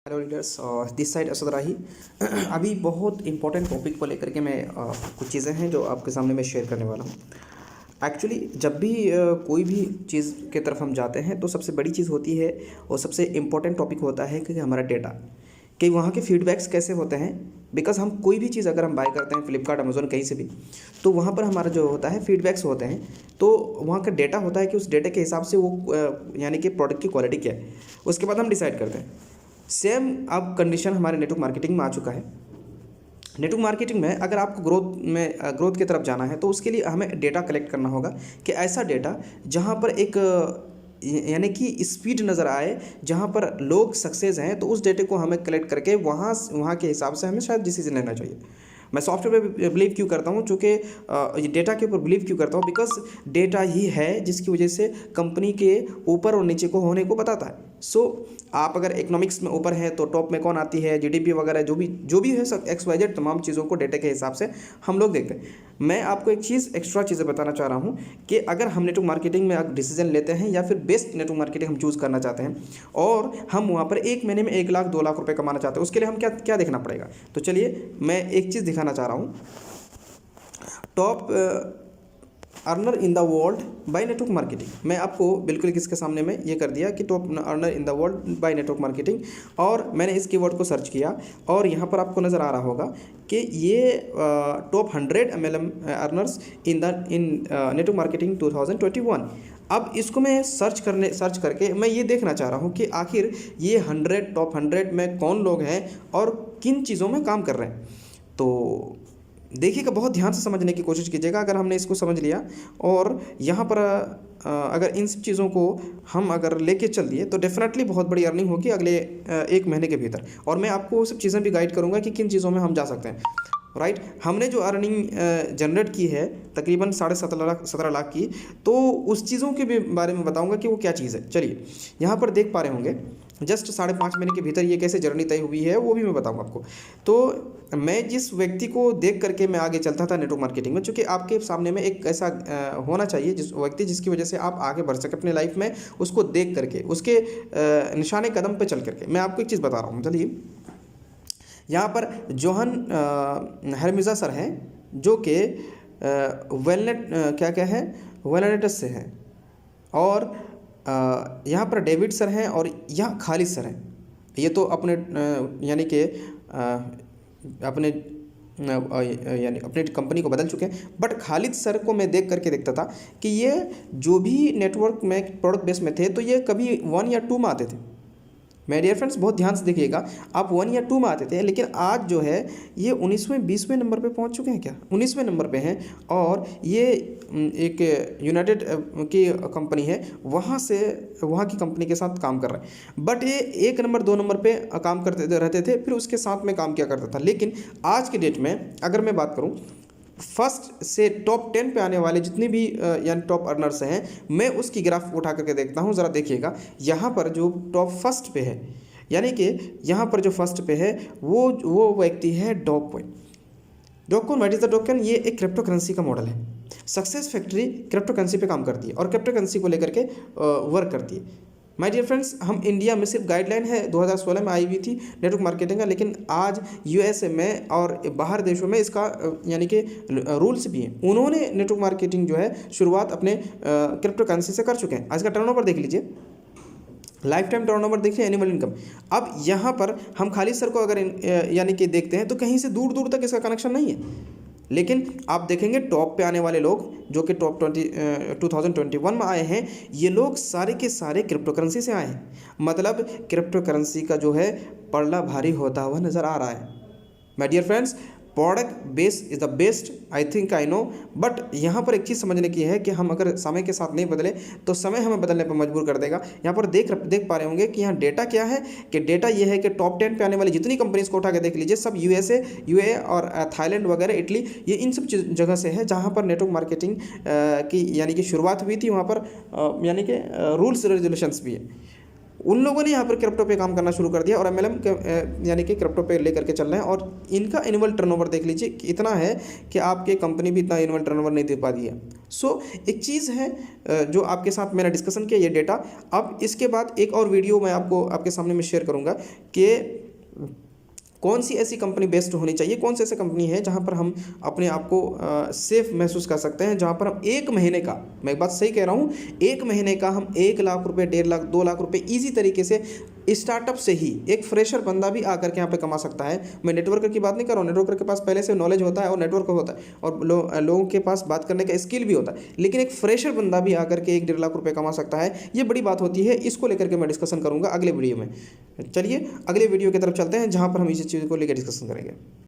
Hello leaders, this side Asad Rahi. अभी बहुत important topic को लेकर के मैं कुछ चीज़ें हैं जो आपके सामने मैं शेयर करने वाला हूँ। एक्चुअली जब भी कोई भी चीज़ के तरफ हम जाते हैं तो सबसे बड़ी चीज़ होती है और सबसे इम्पोर्टेंट टॉपिक होता है कि हमारा डेटा, कि वहाँ के फीडबैक्स कैसे होते हैं। बिकॉज हम कोई भी चीज़ अगर हम बाय करते हैं फ्लिपकार्ट अमेजोन कहीं से भी, तो वहाँ पर हमारा जो होता है फीडबैक्स होते हैं। तो वहाँ का डेटा होता है कि उस डेटा के हिसाब से वो यानी कि प्रोडक्ट की क्वालिटी क्या है, उसके बाद हम डिसाइड करते हैं। सेम अब कंडीशन हमारे नेटवर्क मार्केटिंग में आ चुका है। नेटवर्क मार्केटिंग में अगर आपको ग्रोथ की तरफ जाना है तो उसके लिए हमें डेटा कलेक्ट करना होगा, कि ऐसा डेटा जहाँ पर एक यानी कि स्पीड नज़र आए, जहाँ पर लोग सक्सेस हैं, तो उस डेटे को हमें कलेक्ट करके वहाँ के हिसाब से हमें शायद डिसीजन लेना चाहिए। मैं सॉफ्टवेयर पे बिलीव क्यों करता हूँ, चूँकि ये डेटा के ऊपर बिलीव क्यों करता हूँ, बिकॉज डेटा ही है जिसकी वजह से कंपनी के ऊपर और नीचे को होने को बताता है। सो आप अगर इकोनॉमिक्स में ऊपर हैं तो टॉप में कौन आती है, जीडीपी वगैरह जो भी है सब एक्स वाई जेड तमाम चीज़ों को डेटा के हिसाब से हम लोग देखते हैं। मैं आपको एक चीज़ एक्स्ट्रा चीज़ें बताना चाह रहा हूँ कि अगर हम नेटवर्क मार्केटिंग में डिसीजन लेते हैं या फिर बेस्ट नेटवर्क मार्केटिंग हम चूज़ करना चाहते हैं और हम वहाँ पर एक महीने में 1 लाख 2 लाख रुपए कमाना चाहते हैं, उसके लिए हम क्या क्या देखना पड़ेगा। तो चलिए मैं एक चीज़ दिखाना चाह रहा हूँ। Top earner in the world by network marketing. मैं आपको बिल्कुल किसके सामने में ये कर दिया कि top earner in the world by network marketing, और मैंने इस कीवर्ड को सर्च किया और यहाँ पर आपको नज़र आ रहा होगा कि ये टॉप 100 MLM अर्नर्स इन नेटवर्क मार्केटिंग 2021। अब इसको मैं सर्च करके मैं ये देखना चाह रहा हूँ कि आखिर ये टॉप 100 में कौन लोग हैं और किन चीज़ों में काम कर रहे हैं। तो देखिएगा, बहुत ध्यान से समझने की कोशिश कीजिएगा। अगर हमने इसको समझ लिया और यहाँ पर अगर इन सब चीज़ों को हम अगर लेके चल दिए तो डेफिनेटली बहुत बड़ी अर्निंग होगी अगले 1 महीने के भीतर। और मैं आपको वो सब चीज़ें भी गाइड करूँगा कि किन चीज़ों में हम जा सकते हैं। राइट, हमने जो अर्निंग जनरेट की है तकरीबन 17.5 लाख की, तो उस चीज़ों के भी बारे में बताऊंगा कि वो क्या चीज़ है। चलिए यहाँ पर देख पा रहे होंगे जस्ट 5.5 महीने के भीतर ये कैसे जर्नी तय हुई है वो भी मैं बताऊंगा आपको। तो मैं जिस व्यक्ति को देख करके मैं आगे चलता था नेटवर्क मार्केटिंग में, चूँकि आपके सामने में एक ऐसा होना चाहिए जिस व्यक्ति जिसकी वजह से आप आगे बढ़ सके अपने लाइफ में, उसको देख करके उसके निशाने कदम पर चल करके। मैं आपको एक चीज़ बता रहा हूँ। चलिए यहाँ पर जोहन हरमिज़ा सर हैं जो कि वेलनेट क्या है वेलनेटस से हैं, और यहाँ पर डेविड सर हैं और यहाँ खालिद सर हैं। ये तो अपने यानी कि अपने यानी अपनी कंपनी को बदल चुके हैं। बट खालिद सर को मैं देख करके देखता था कि ये जो भी नेटवर्क में प्रोडक्ट बेस में थे तो ये कभी 1 या 2 में आते थे। मेरे डियर फ्रेंड्स बहुत ध्यान से देखिएगा, आप 1 या 2 में आते थे, लेकिन आज जो है ये 19वें 20वें नंबर पे पहुंच चुके हैं, क्या 19वें नंबर पे हैं। और ये एक यूनाइटेड की कंपनी है, वहाँ की कंपनी के साथ काम कर रहे हैं। बट ये 1 नंबर 2 नंबर पे काम करते रहते थे, फिर उसके साथ में काम किया करता था। लेकिन आज के डेट में अगर मैं बात करूँ फर्स्ट से टॉप 10 पे आने वाले जितने भी यानी टॉप अर्नर्स हैं, मैं उसकी ग्राफ उठा करके देखता हूँ। ज़रा देखिएगा यहाँ पर जो टॉप फर्स्ट पे है, यानी कि यहाँ पर जो फर्स्ट पे है वो व्यक्ति है डॉककॉइन। डॉककॉइन, व्हाट इज द डॉककॉइन? ये एक क्रिप्टो करेंसी का मॉडल है। सक्सेस फैक्ट्री क्रिप्टो करेंसी पे काम करती है और क्रिप्टो करेंसी को लेकर के वर्क करती है। माय डियर फ्रेंड्स, हम इंडिया में सिर्फ गाइडलाइन है 2016 में आई हुई थी नेटवर्क मार्केटिंग का, लेकिन आज यूएसए में और बाहर देशों में इसका यानी कि रूल्स भी हैं। उन्होंने नेटवर्क मार्केटिंग जो है शुरुआत अपने क्रिप्टो करेंसी से कर चुके हैं। आज का टर्नओवर देख लीजिए, लाइफ टाइम टर्नओवर देखिए, एनुअल इनकम। अब यहाँ पर हम खालिद सर को अगर यानी कि देखते हैं तो कहीं से दूर दूर तक इसका कनेक्शन नहीं है। लेकिन आप देखेंगे टॉप पे आने वाले लोग जो कि टॉप 2021 में आए हैं, ये लोग सारे के सारे क्रिप्टो करेंसी से आए हैं। मतलब क्रिप्टो करेंसी का जो है पल्ला भारी होता हुआ नज़र आ रहा है। My dear friends, product base is the best, I think I know. But यहाँ पर एक चीज़ समझने की है कि हम अगर समय के साथ नहीं बदले तो समय हमें बदलने पर मजबूर कर देगा। यहाँ पर देख पा रहे होंगे कि यहाँ डेटा क्या है, कि डेटा ये है कि टॉप 10 पे आने वाली जितनी कंपनीज को उठा के देख लीजिए, सब यूए और थाईलैंड वगैरह, इटली, ये इन सब जगह से है जहाँ पर नेटवर्क मार्केटिंग की यानी कि शुरुआत हुई थी। वहाँ पर यानी कि रूल्स रेगुलेशंस भी है। उन लोगों ने यहाँ पर क्रिप्टो पे काम करना शुरू कर दिया और MLM यानी कि क्रिप्टो पे लेकर के चल रहे हैं। और इनका एनुअल टर्नओवर देख लीजिए कि इतना है कि आपके कंपनी भी इतना एनुअल टर्नओवर नहीं दे पा रही है। सो एक चीज़ है जो आपके साथ मैंने डिस्कशन किया ये डेटा। अब इसके बाद एक और वीडियो मैं आपके सामने में शेयर करूँगा कि कौन सी ऐसी कंपनी बेस्ट होनी चाहिए, कौन सी ऐसी कंपनी है जहां पर हम अपने आप को सेफ महसूस कर सकते हैं, जहां पर हम 1 महीने का, मैं एक बात सही कह रहा हूं, 1 महीने का हम 1 लाख रुपए, 1.5 लाख, 2 लाख रुपए ईजी तरीके से स्टार्टअप से ही एक फ्रेशर बंदा भी आकर के यहाँ पे कमा सकता है। मैं नेटवर्कर की बात नहीं कर रहा हूँ, नेटवर्कर के पास पहले से नॉलेज होता है और नेटवर्क होता है और लोगों के पास बात करने का स्किल भी होता है, लेकिन एक फ्रेशर बंदा भी आकर के 1-1.5 लाख रुपए कमा सकता है। ये बड़ी बात होती है। इसको लेकर के मैं डिस्कशन करूँगा अगले वीडियो में। चलिए अगले वीडियो की तरफ चलते हैं जहाँ पर हम इस चीज़ को लेकर डिस्कशन करेंगे।